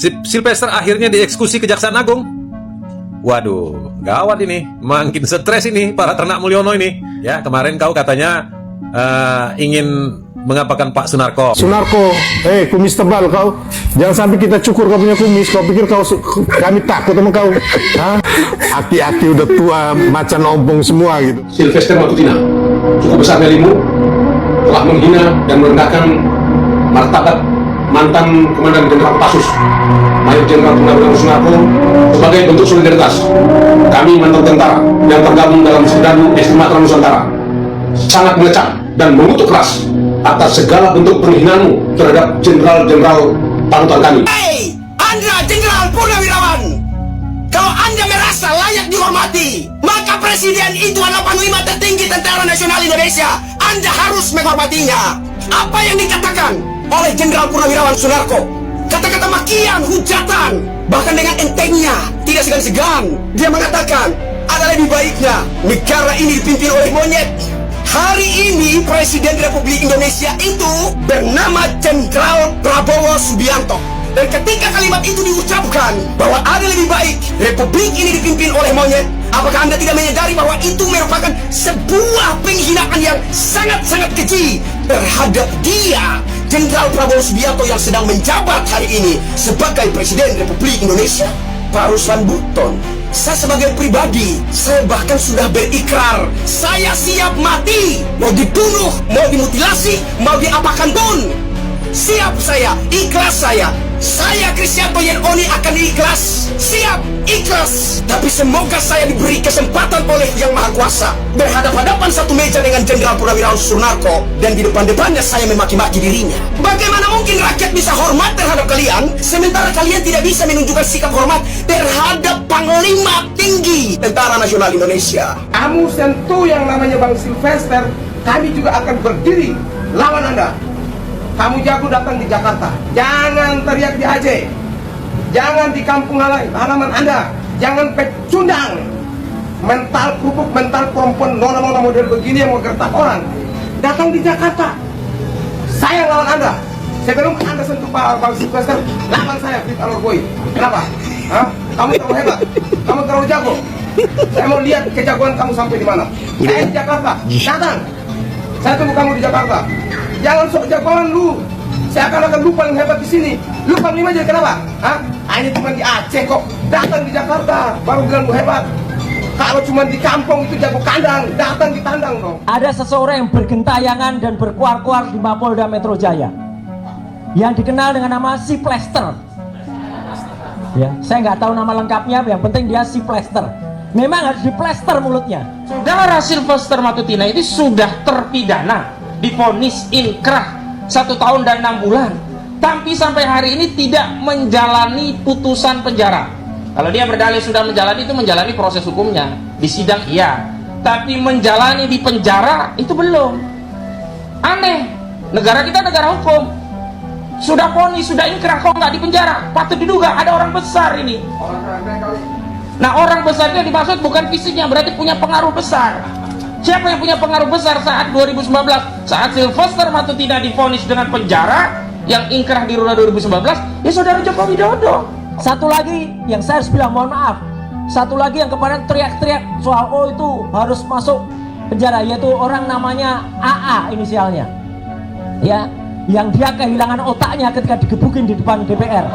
Sylvester akhirnya dieksekusi Kejaksaan Agung. Waduh, gawat ini. Makin stres ini para ternak Mulyono ini. Ya, kemarin kau katanya ingin mengapakan Pak Sunarko. Sunarko, kumis tebal kau. Jangan sampai kita cukur kau punya kumis. Kau pikir kami takut sama kau? Hah? Aki-aki udah tua, macan ompong semua gitu. Sylvester Matutina, cukup besar nyalimu, telah menghina dan merendahkan martabat mantan Komandan Jenderal Kopassus, Mayor Jenderal Purnawirawan Sunarko, sebagai bentuk solidaritas. Kami mantan tentara yang tergabung dalam Serdadu Sumatera Nusantara sangat mengecam dan mengutuk keras atas segala bentuk penghinaanmu terhadap jenderal-jenderal panutan kami. Hei, Anda Jenderal Purnawirawan, kalau Anda merasa layak dihormati, maka Presiden itu adalah panglima tertinggi Tentara Nasional Indonesia. Anda harus menghormatinya. Apa yang dikatakan oleh Jenderal Purnawirawan Sunarko, kata-kata makian, hujatan, bahkan dengan entengnya, tidak segan-segan, dia mengatakan ada lebih baiknya negara ini dipimpin oleh monyet. Hari ini Presiden Republik Indonesia itu bernama Jenderal Prabowo Subianto. Dan ketika kalimat itu diucapkan bahwa ada lebih baik Republik ini dipimpin oleh monyet, apakah Anda tidak menyadari bahwa itu merupakan sebuah penghinaan yang sangat-sangat keji terhadap dia, Jenderal Prabowo Subianto, yang sedang menjabat hari ini sebagai Presiden Republik Indonesia? Pak Ruslan Buton, saya sebagai pribadi, saya bahkan sudah berikrar, saya siap mati, mau dibunuh, mau dimutilasi, mau diapakan pun. Siap saya, ikhlas saya Kristianto Yenoni akan ikhlas, siap, ikhlas. Tapi semoga saya diberi kesempatan oleh Yang Maha Kuasa berhadapan-hadapan satu meja dengan Jenderal Purnawirawan Sunarko, dan di depan-depannya saya memaki-maki dirinya. Bagaimana mungkin rakyat bisa hormat terhadap kalian, sementara kalian tidak bisa menunjukkan sikap hormat terhadap Panglima Tinggi Tentara Nasional Indonesia? Kamu sentuh yang namanya Bang Sylvester, kami juga akan berdiri lawan Anda. Kamu jago datang di Jakarta, jangan teriak di Aceh, jangan di kampung halaman Anda, jangan pecundang. Mental kerupuk, mental perempuan nona-nona model begini yang mau gertak orang. Datang di Jakarta, saya lawan Anda. Sebelum Anda sentuh Bang Sylvester, lawan saya Fit Alorboy. Kenapa? Hah? Kamu terlalu hebat, kamu terlalu jago. Saya mau lihat kejagoan kamu sampai di mana. Saya di Jakarta, datang. Saya tunggu kamu di Jakarta. Jangan sok jagoan lu. Saya akan lupa yang hebat di sini. Lu panglima jadi kenapa? Hah? Ini cuma di Aceh kok. Datang di Jakarta baru bilang lu hebat. Kalau cuma di kampung itu jago kandang, datang di tandang dong. Ada seseorang yang bergentayangan dan berkuar-kuar di Mapolda Metro Jaya yang dikenal dengan nama Si Plester. Ya, saya nggak tahu nama lengkapnya, yang penting dia Si Plester. Memang harus diplester mulutnya. Saudara Sylvester Matutina itu sudah terpidana, divonis inkrah 1 tahun dan 6 bulan, tapi sampai hari ini tidak menjalani putusan penjara. Kalau dia berdalih sudah menjalani, itu menjalani proses hukumnya di sidang, iya, tapi menjalani di penjara itu belum. Aneh, negara kita negara hukum, sudah vonis, sudah inkrah, kok nggak di penjara? Patut diduga ada orang besar ini. Nah, orang besarnya dimaksud bukan fisiknya, berarti punya pengaruh besar. Siapa yang punya pengaruh besar saat 2019? Saat Sylvester Matutina divonis dengan penjara, yang ingkrah di Rura 2019, ya saudara Joko Widodo. Satu lagi yang saya harus bilang mohon maaf. Satu lagi yang kemarin teriak-teriak soal itu harus masuk penjara, yaitu orang namanya AA inisialnya. Ya, yang dia kehilangan otaknya ketika digebukin di depan DPR.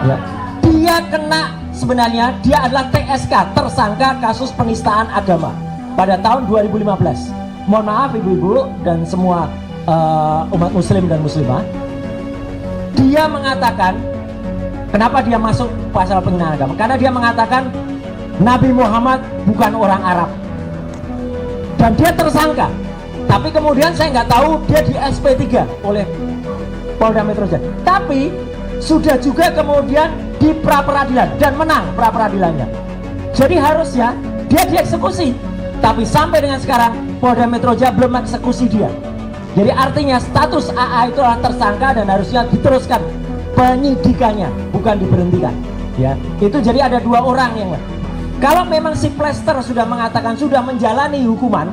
Ya. Dia kena, sebenarnya dia adalah TSK, tersangka kasus penistaan agama pada tahun 2015. Mohon maaf ibu-ibu dan semua umat muslim dan muslimah. Dia mengatakan, kenapa dia masuk pasal penghinaan agama? Karena dia mengatakan Nabi Muhammad bukan orang Arab. Dan dia tersangka. Tapi kemudian saya nggak tahu dia di SP3 oleh Polda Metro Jaya. Tapi sudah juga kemudian di pra-peradilan dan menang pra-peradilannya. Jadi harusnya dia dieksekusi. Tapi sampai dengan sekarang Polda Metro Jaya belum eksekusi dia. Jadi artinya status AA itu adalah tersangka dan harusnya diteruskan penyidikannya, bukan diberhentikan. Ya, itu jadi ada 2 orang yang. Kalau memang si Plester sudah mengatakan sudah menjalani hukuman,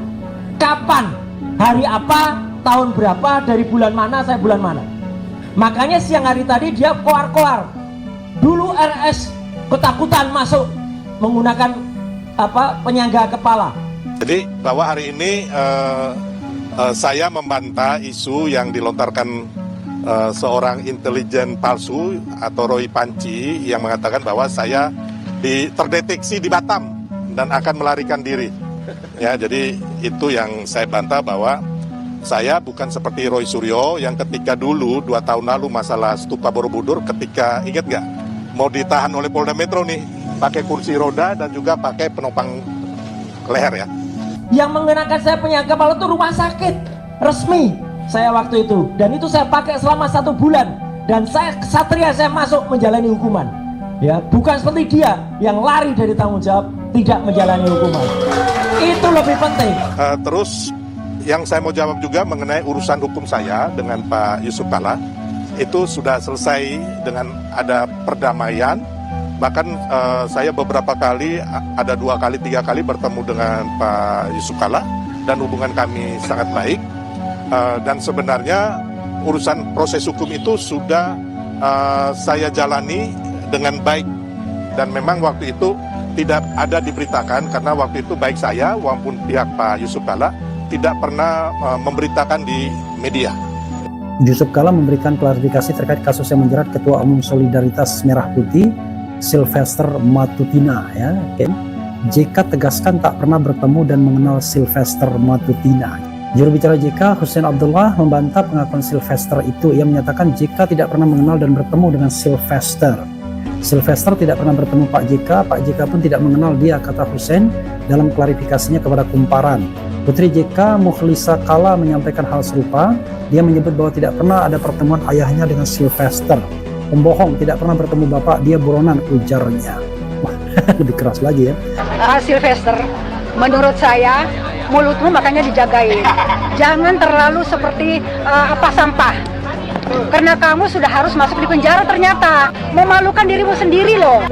kapan, hari apa, tahun berapa, dari bulan mana, saya bulan mana. Makanya siang hari tadi dia koar-koar Dulu RS ketakutan masuk menggunakan penyangga kepala. Jadi bahwa hari ini saya membantah isu yang dilontarkan seorang intelijen palsu atau Roy Panci yang mengatakan bahwa saya terdeteksi di Batam dan akan melarikan diri. Ya, jadi itu yang saya bantah, bahwa saya bukan seperti Roy Suryo yang ketika dulu 2 tahun lalu masalah Stupa Borobudur, ketika ingat nggak mau ditahan oleh Polda Metro nih pakai kursi roda dan juga pakai penopang leher ya. Yang mengenakan saya penyangga kepala itu rumah sakit resmi saya waktu itu, dan itu saya pakai selama 1 bulan, dan saya kesatria, saya masuk menjalani hukuman. Ya, bukan seperti dia yang lari dari tanggung jawab tidak menjalani hukuman. Itu lebih penting. Terus yang saya mau jawab juga mengenai urusan hukum saya dengan Pak Yusuf Kalla, itu sudah selesai dengan ada perdamaian. Bahkan saya beberapa kali, ada 2 kali 3 kali bertemu dengan Pak Yusuf Kalla dan hubungan kami sangat baik. Dan sebenarnya urusan proses hukum itu sudah saya jalani dengan baik, dan memang waktu itu tidak ada diberitakan karena waktu itu baik saya maupun pihak Pak Yusuf Kalla tidak pernah memberitakan di media. Yusuf Kalla memberikan klarifikasi terkait kasus yang menjerat Ketua Umum Solidaritas Merah Putih Sylvester Matutina. Ya, okay. JK tegaskan tak pernah bertemu dan mengenal Sylvester Matutina. Juru bicara JK, Hussein Abdullah, membantah pengakuan Sylvester itu. Ia menyatakan JK tidak pernah mengenal dan bertemu dengan Sylvester. Sylvester tidak pernah bertemu Pak JK pun tidak mengenal dia, kata Hussein dalam klarifikasinya kepada Kumparan. Putri JK, Mukhlisa Kalla, menyampaikan hal serupa. Dia menyebut bahwa tidak pernah ada pertemuan ayahnya dengan Sylvester. Pembohong, tidak pernah bertemu bapak, dia buronan, ujarnya. Wah, lebih keras lagi ya. Sylvester, menurut saya mulutmu makanya dijagain. Jangan terlalu seperti sampah. Karena kamu sudah harus masuk di penjara ternyata. Memalukan dirimu sendiri loh.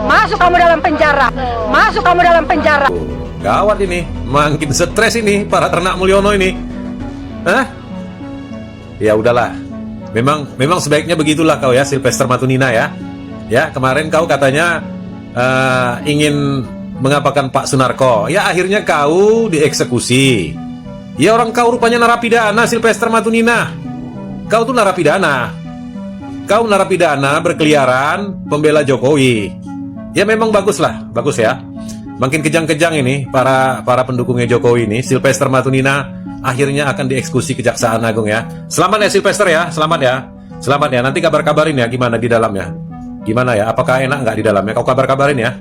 Masuk kamu dalam penjara. Masuk kamu dalam penjara. Gawat ini, makin stres ini para ternak Mulyono ini. Hah? Ya udahlah. Memang sebaiknya begitulah kau ya, Sylvester Matutina ya. Ya, kemarin kau katanya ingin mengapakan Pak Sunarko. Ya akhirnya kau dieksekusi. Ya orang kau rupanya narapidana, Sylvester Matutina. Kau tuh narapidana. Kau narapidana berkeliaran pembela Jokowi. Ya memang bagus ya. Makin kejang-kejang ini para pendukungnya Jokowi ini. Sylvester Matutina akhirnya akan dieksekusi Kejaksaan Agung ya. Selamat ya Sylvester ya, selamat ya. Selamat ya, nanti kabar-kabarin ya gimana di dalamnya. Gimana ya, apakah enak nggak di dalamnya? Kau kabar-kabarin ya.